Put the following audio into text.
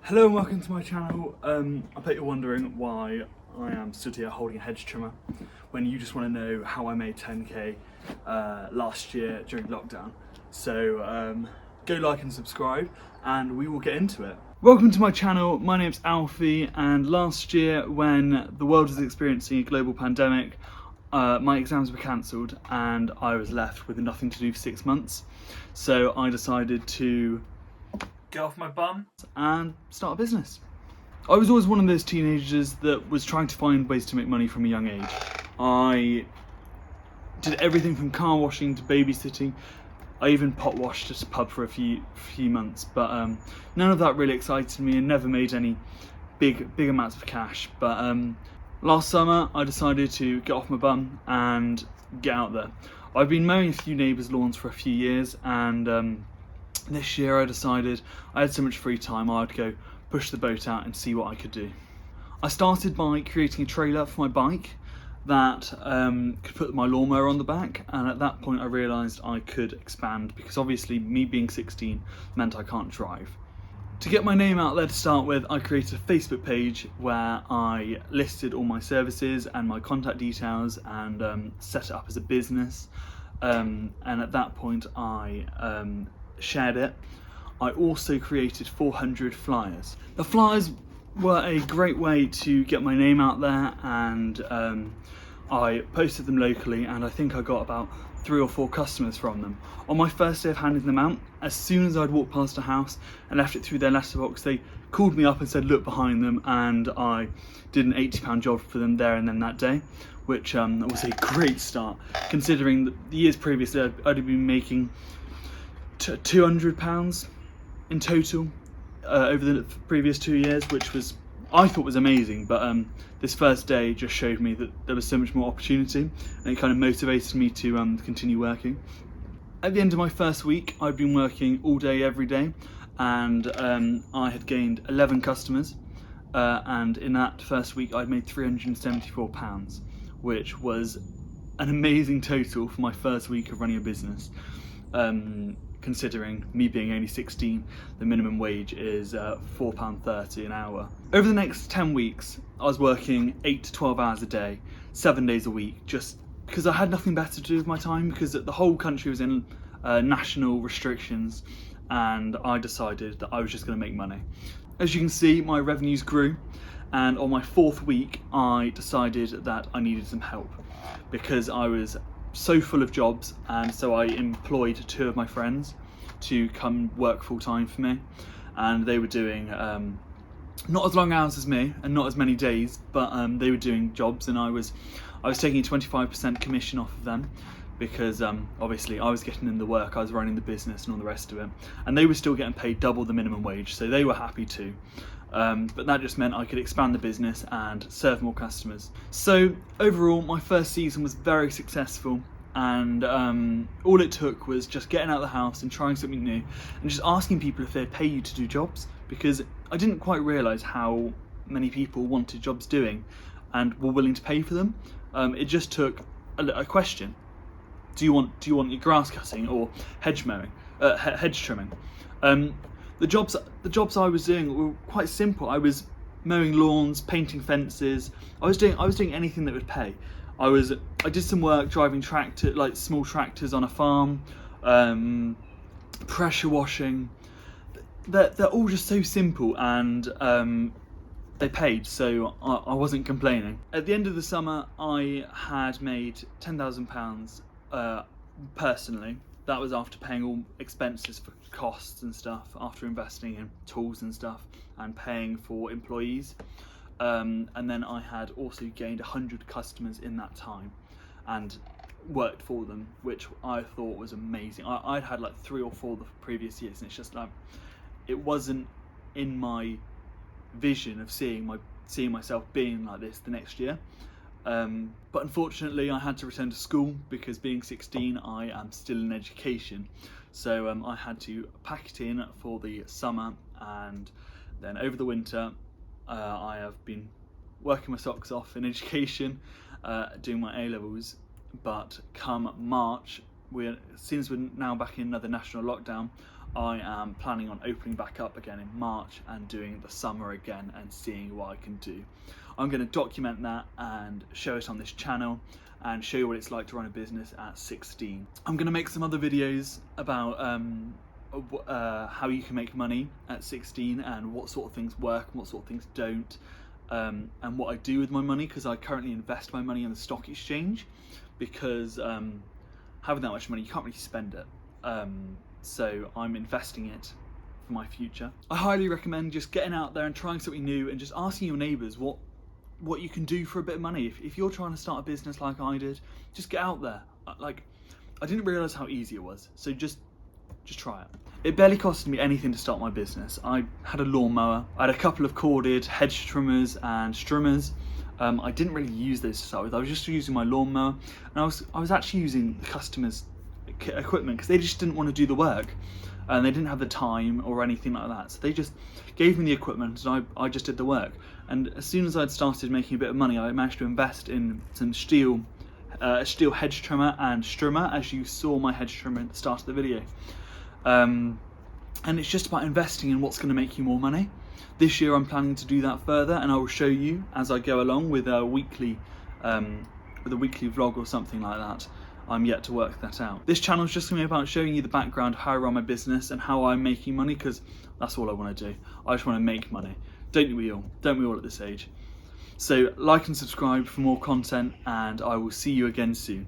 Hello and welcome to my channel. I bet you're wondering why I am stood here holding a hedge trimmer when you just want to know how I made 10k last year during lockdown. So go like and subscribe and we will get into it. Welcome to my channel, my name's Alfie, and last year when the world was experiencing a global pandemic, my exams were cancelled and I was left with nothing to do for 6 months. So I decided to get off my bum and start a business. I was always one of those teenagers that was trying to find ways to make money from a young age. I did everything from car washing to babysitting. I even pot washed at a pub for a few months, but none of that really excited me and never made any big amounts of cash. But last summer I decided to get off my bum and get out there. I've been mowing a few neighbours' lawns for a few years, and this year I decided I had so much free time I'd go push the boat out and see what I could do. I started by creating a trailer for my bike that could put my lawnmower on the back, and at that point I realised I could expand because obviously me being 16 meant I can't drive. To get my name out there to start with, I created a Facebook page where I listed all my services and my contact details and set it up as a business, and at that point I shared it. I also created 400 flyers. The flyers were a great way to get my name out there, and I posted them locally, and I think I got about 3 or 4 customers from them. On my first day of handing them out, as soon as I'd walked past a house and left it through their letterbox, they called me up and said look behind them, and I did an £80 job for them there and then that day, which was a great start considering that the years previously I'd been making £200 in total over the previous 2 years, which was, I thought, was amazing. But this first day just showed me that there was so much more opportunity, and it kind of motivated me to continue working. At the end of my first week, I'd been working all day every day, and I had gained 11 customers, and in that first week I'd made £374, which was an amazing total for my first week of running a business. Considering me being only 16, the minimum wage is £4.30 an hour. Over the next 10 weeks, I was working 8 to 12 hours a day, 7 days a week, just because I had nothing better to do with my time, because the whole country was in national restrictions, and I decided that I was just going to make money. As you can see, my revenues grew, and on my 4th week, I decided that I needed some help because I was so full of jobs, and so I employed 2 of my friends to come work full time for me, and they were doing not as long hours as me and not as many days, but they were doing jobs, and I was taking a 25% commission off of them because obviously I was getting in the work, I was running the business and all the rest of it, and they were still getting paid double the minimum wage, so they were happy too. But that just meant I could expand the business and serve more customers. So overall, my first season was very successful, and all it took was just getting out of the house and trying something new and just asking people if they'd pay you to do jobs, because I didn't quite realise how many people wanted jobs doing and were willing to pay for them. It just took a question. Do you want your grass cutting or hedge mowing, hedge trimming? The jobs I was doing were quite simple. I was mowing lawns, painting fences. I was doing anything that would pay. I did some work driving small tractors on a farm, pressure washing. They're all just so simple, and they paid, so I wasn't complaining. At the end of the summer, I had made £10,000 personally. That was after paying all expenses for costs and stuff, after investing in tools and stuff and paying for employees. And then I had also gained 100 customers in that time and worked for them, which I thought was amazing. I'd had like 3 or 4 the previous years, and it's just like, it wasn't in my vision of seeing myself being like this the next year. But unfortunately I had to return to school because being 16 I am still in education, so I had to pack it in for the summer, and then over the winter I have been working my socks off in education, doing my A-levels, but come March, since we're now back in another national lockdown, I am planning on opening back up again in March and doing the summer again and seeing what I can do. I'm going to document that and show it on this channel and show you what it's like to run a business at 16. I'm going to make some other videos about how you can make money at 16 and what sort of things work and what sort of things don't, and what I do with my money, because I currently invest my money in the stock exchange, because having that much money you can't really spend it, so I'm investing it for my future. I highly recommend just getting out there and trying something new and just asking your neighbours what you can do for a bit of money. If you're trying to start a business like I did, just get out there. Like, I didn't realise how easy it was, so just try it. It barely costed me anything to start my business. I had a lawnmower, I had a couple of corded hedge trimmers and strummers. I didn't really use those to start with. I was just using my lawnmower, and I was actually using the customers' equipment because they just didn't want to do the work and they didn't have the time or anything like that, so they just gave me the equipment and I just did the work. And as soon as I'd started making a bit of money, I managed to invest in some steel hedge trimmer and strummer, as you saw my hedge trimmer at the start of the video. And it's just about investing in what's going to make you more money. This year I'm planning to do that further, and I will show you as I go along with a weekly vlog or something like that. I'm yet to work that out. This channel is just going to be about showing you the background, how I run my business and how I'm making money, because that's all I want to do. I just want to make money. Don't we all? Don't we all at this age? So like and subscribe for more content, and I will see you again soon.